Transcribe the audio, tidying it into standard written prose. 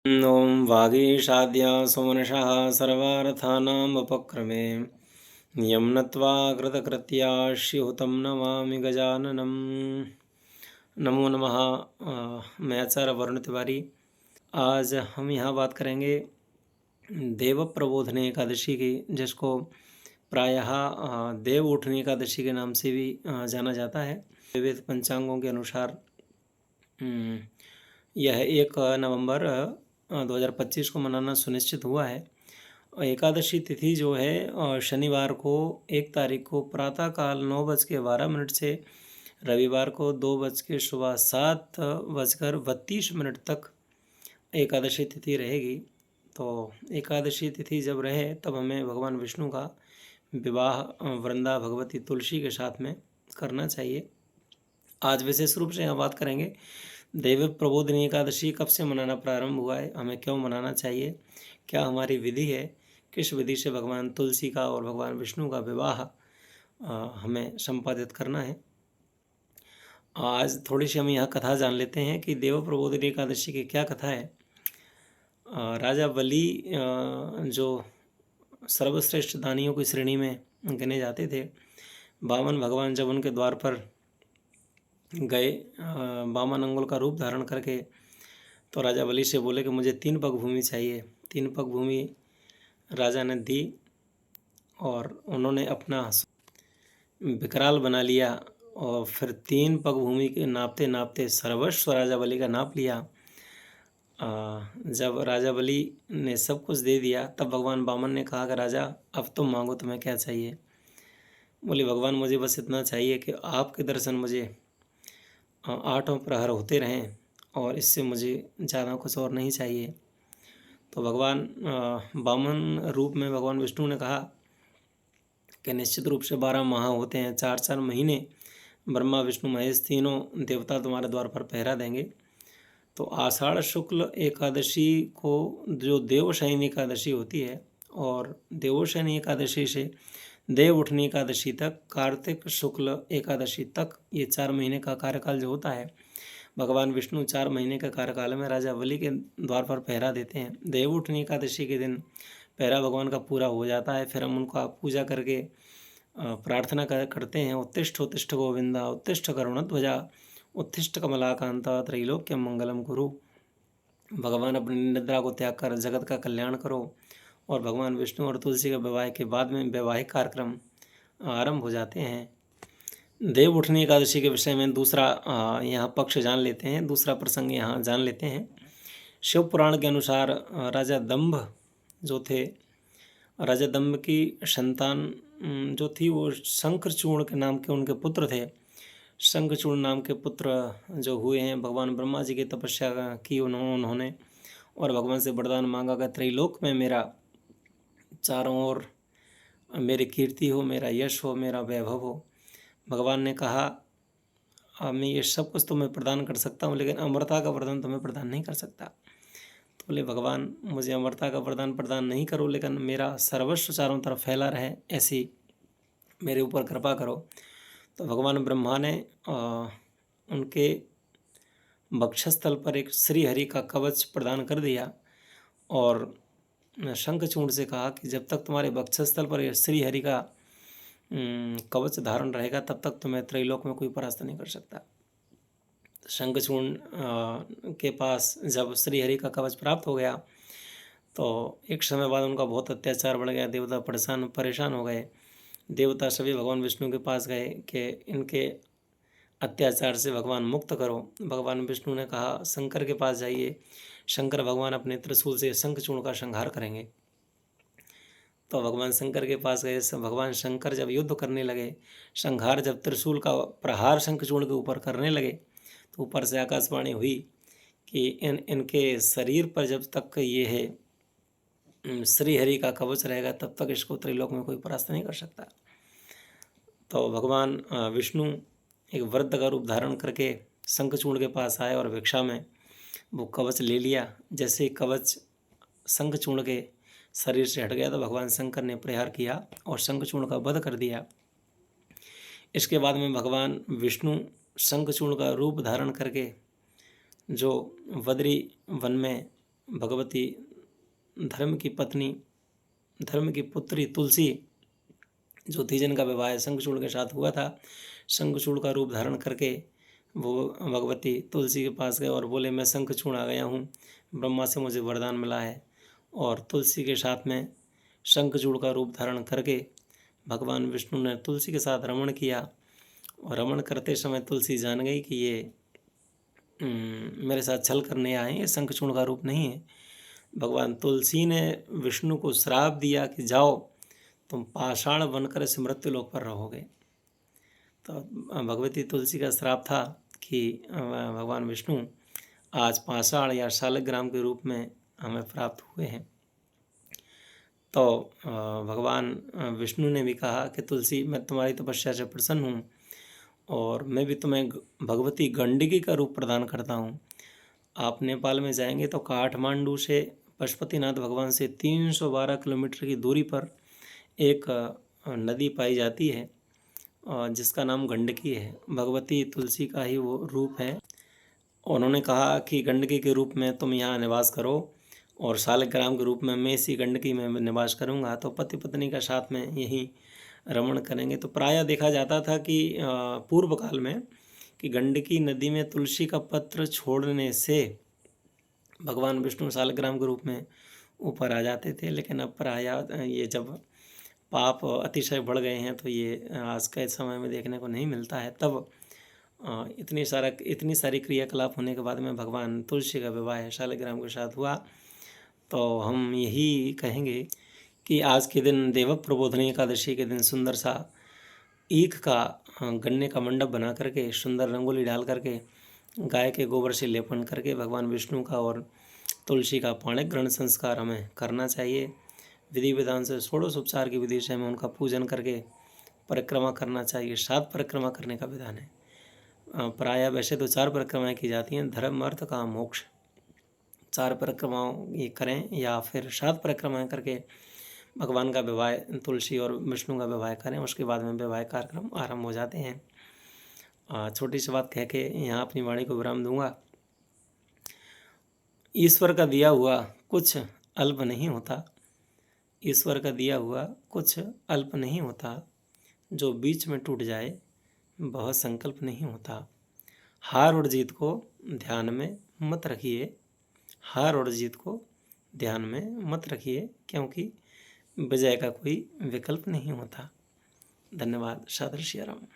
ॐ वागीशाद्या सुमनषः सर्वार्थानाम् उपक्रमे यं नत्वा कृतकृत्या स्युतं नमामि गजाननं। नमो नमः। मैं आचार्य वरुण तिवारी। आज हम यहाँ बात करेंगे देव प्रबोधनी एकादशी की, जिसको प्रायः देव उठनी एकादशी के नाम से भी जाना जाता है। विविध पंचांगों के अनुसार यह 1 नवंबर 2025 को मनाना सुनिश्चित हुआ है। एकादशी तिथि जो है शनिवार को 1 तारीख को प्रातःकाल 9:12 से रविवार को 7:32 तक एकादशी तिथि रहेगी। तो एकादशी तिथि जब रहे तब हमें भगवान विष्णु का विवाह वृंदा भगवती तुलसी के साथ में करना चाहिए। आज विशेष रूप से यहाँ बात करेंगे देव प्रबोधिनी एकादशी कब से मनाना प्रारंभ हुआ है, हमें क्यों मनाना चाहिए, क्या हमारी विधि है, किस विधि से भगवान तुलसी का और भगवान विष्णु का विवाह हमें संपादित करना है। आज थोड़ी सी हम यहाँ कथा जान लेते हैं कि देव प्रबोधिनी एकादशी की क्या कथा है। राजा बलि जो सर्वश्रेष्ठ दानियों की श्रेणी में गिने जाते थे, वामन भगवान जब उनके द्वार पर गए वामन अंगुल का रूप धारण करके, तो राजा बलि से बोले कि मुझे 3 पग भूमि चाहिए। 3 पग भूमि राजा ने दी और उन्होंने अपना विकराल बना लिया और फिर 3 पग भूमि के नापते नापते सर्वस्व राजा बलि का नाप लिया। जब राजा बलि ने सब कुछ दे दिया तब भगवान वामन ने कहा कि राजा अब तुम मांगो, तुम्हें क्या चाहिए। बोले भगवान मुझे बस इतना चाहिए कि आपके दर्शन मुझे 8 प्रहर होते रहें और इससे मुझे ज़्यादा कुछ और नहीं चाहिए। तो भगवान वामन रूप में भगवान विष्णु ने कहा कि निश्चित रूप से 12 माह होते हैं, 4-4 महीने ब्रह्मा विष्णु महेश तीनों देवता तुम्हारे द्वार पर पहरा देंगे। तो आषाढ़ शुक्ल एकादशी को जो देवशयनी एकादशी होती है और देवशयनी एकादशी से देव उठनी एकादशी तक, कार्तिक शुक्ल एकादशी तक, ये 4 महीने का कार्यकाल जो होता है, भगवान विष्णु 4 महीने के कार्यकाल में राजा बलि के द्वार पर पहरा देते हैं। देव उठनी एकादशी के दिन पहरा भगवान का पूरा हो जाता है। फिर हम उनका पूजा करके प्रार्थना करते हैं, उत्तिष्ठ उत्तिष्ठ गोविंदा उत्तिष्ठ करुणध्वजा उत्तिष्ठ कमलाकांता त्रैलोक्यम मंगलम कुरु। भगवान अपनी निद्रा को त्याग कर जगत का कल्याण करो। और भगवान विष्णु और तुलसी के विवाह के बाद में वैवाहिक कार्यक्रम आरंभ हो जाते हैं। देव उठनी एकादशी के विषय में दूसरा यहाँ पक्ष जान लेते हैं, दूसरा प्रसंग यहाँ जान लेते हैं। शिव पुराण के अनुसार राजा दंभ जो थे, राजा दंभ की संतान जो थी वो शंखचूर्ण के नाम के उनके पुत्र थे। शंखचूर्ण नाम के पुत्र जो हुए हैं, भगवान ब्रह्मा जी की तपस्या की उन्होंने और भगवान से वरदान मांगा कि त्रिलोक में मेरा चारों ओर मेरी कीर्ति हो, मेरा यश हो, मेरा वैभव हो। भगवान ने कहा मैं ये सब कुछ तुम्हें प्रदान कर सकता हूँ, लेकिन अमरता का वरदान तुम्हें प्रदान नहीं कर सकता। तो बोले भगवान मुझे अमरता का वरदान प्रदान नहीं करो, लेकिन मेरा सर्वस्व चारों तरफ फैला रहे, ऐसी मेरे ऊपर कृपा करो। तो भगवान ब्रह्मा ने उनके वक्षस्थल पर एक श्री हरि का कवच प्रदान कर दिया और शंखचूर्ण से कहा कि जब तक तुम्हारे वक्षस्थल पर श्री हरि का कवच धारण रहेगा तब तक तुम्हें त्रैलोक में कोई परास्त नहीं कर सकता। शंखचूर्ण के पास जब श्री हरि का कवच प्राप्त हो गया तो एक समय बाद उनका बहुत अत्याचार बढ़ गया, देवता परेशान हो गए। देवता सभी भगवान विष्णु के पास गए कि इनके अत्याचार से भगवान मुक्त करो। भगवान विष्णु ने कहा शंकर के पास जाइए, शंकर भगवान अपने त्रिशूल से शंखचूर्ण का संहार करेंगे। तो भगवान शंकर के पास गए। भगवान शंकर जब युद्ध करने लगे, संहार जब त्रिशूल का प्रहार शंखचूर्ण के ऊपर करने लगे, तो ऊपर से आकाशवाणी हुई कि इनके शरीर पर जब तक ये है श्री हरि का कवच रहेगा तब तक इसको त्रिलोक में कोई परास्त नहीं कर सकता। तो भगवान विष्णु एक वृद्ध का रूप धारण करके शंखचूर्ण के पास आए और भिक्षा में वो कवच ले लिया। जैसे कवच शंखचूर्ण के शरीर से हट गया तो भगवान शंकर ने प्रहार किया और शंखचूर्ण का वध कर दिया। इसके बाद में भगवान विष्णु शंखचूर्ण का रूप धारण करके जो बद्री वन में भगवती धर्म की पत्नी, धर्म की पुत्री तुलसी, जो थी, जिनका विवाह शंखचूड़ के साथ हुआ था, शंखचूड़ का रूप धारण करके वो भगवती तुलसी के पास गए और बोले, मैं शंखचूड़ आ गया हूँ, ब्रह्मा से मुझे वरदान मिला है। और तुलसी के साथ में शंखचूड़ का रूप धारण करके भगवान विष्णु ने तुलसी के साथ रमण किया। और रमण करते समय तुलसी जान गई कि ये मेरे साथ छल करने आए हैं, ये शंखचूड़ का रूप नहीं है। भगवान तुलसी ने विष्णु को श्राप दिया कि जाओ, तुम पाषाण बनकर इस मृत्युलोक पर रहोगे। तो भगवती तुलसी का श्राप था कि भगवान विष्णु आज पाषाण या शालिग्राम के रूप में हमें प्राप्त हुए हैं। तो भगवान विष्णु ने भी कहा कि तुलसी, मैं तुम्हारी तपस्या से प्रसन्न हूँ और मैं भी तुम्हें भगवती गंडकी का रूप प्रदान करता हूँ। आप नेपाल में जाएंगे तो काठमांडू से पशुपतिनाथ भगवान से 312 किलोमीटर की दूरी पर एक नदी पाई जाती है जिसका नाम गंडकी है। भगवती तुलसी का ही वो रूप है। उन्होंने कहा कि गंडकी के रूप में तुम यहाँ निवास करो और शालिग्राम के रूप में मैं इसी गंडकी में निवास करूँगा। तो पति पत्नी का साथ में यही रमण करेंगे। तो प्रायः देखा जाता था कि पूर्व काल में कि गंडकी नदी में तुलसी का पत्र छोड़ने से भगवान विष्णु शालिग्राम के रूप में ऊपर आ जाते थे। लेकिन अब प्रायः ये जब पाप अतिशय बढ़ गए हैं तो ये आज के समय में देखने को नहीं मिलता है। तब इतनी सारी क्रियाकलाप होने के बाद में भगवान तुलसी का विवाह शालिग्राम के साथ हुआ। तो हम यही कहेंगे कि आज के दिन देव प्रबोधनी एकादशी के दिन सुंदर सा ईख का गन्ने का मंडप बना करके सुंदर रंगोली डाल करके गाय के गोबर से लेपन करके भगवान विष्णु का और तुलसी का पाणिक ग्रहण संस्कार हमें करना चाहिए। विधि विधान से षोडशोपचार की विधि से हमें उनका पूजन करके परिक्रमा करना चाहिए। 7 परिक्रमा करने का विधान है। प्रायः वैसे तो 4 परिक्रमाएँ की जाती हैं, धर्म अर्थ काम मोक्ष। 4 परिक्रमाओं ये करें या फिर 7 परिक्रमाएँ करके भगवान का विवाह, तुलसी और विष्णु का विवाह करें। उसके बाद में विवाह कार्यक्रम आरंभ हो जाते हैं। छोटी सी बात कह के यहाँ अपनी वाणी को विराम दूंगा। ईश्वर का दिया हुआ कुछ अल्प नहीं होता, ईश्वर का दिया हुआ कुछ अल्प नहीं होता, जो बीच में टूट जाए वह संकल्प नहीं होता। हार और जीत को ध्यान में मत रखिए, हार और जीत को ध्यान में मत रखिए, क्योंकि विजय का कोई विकल्प नहीं होता। धन्यवाद। सादर सिया राम।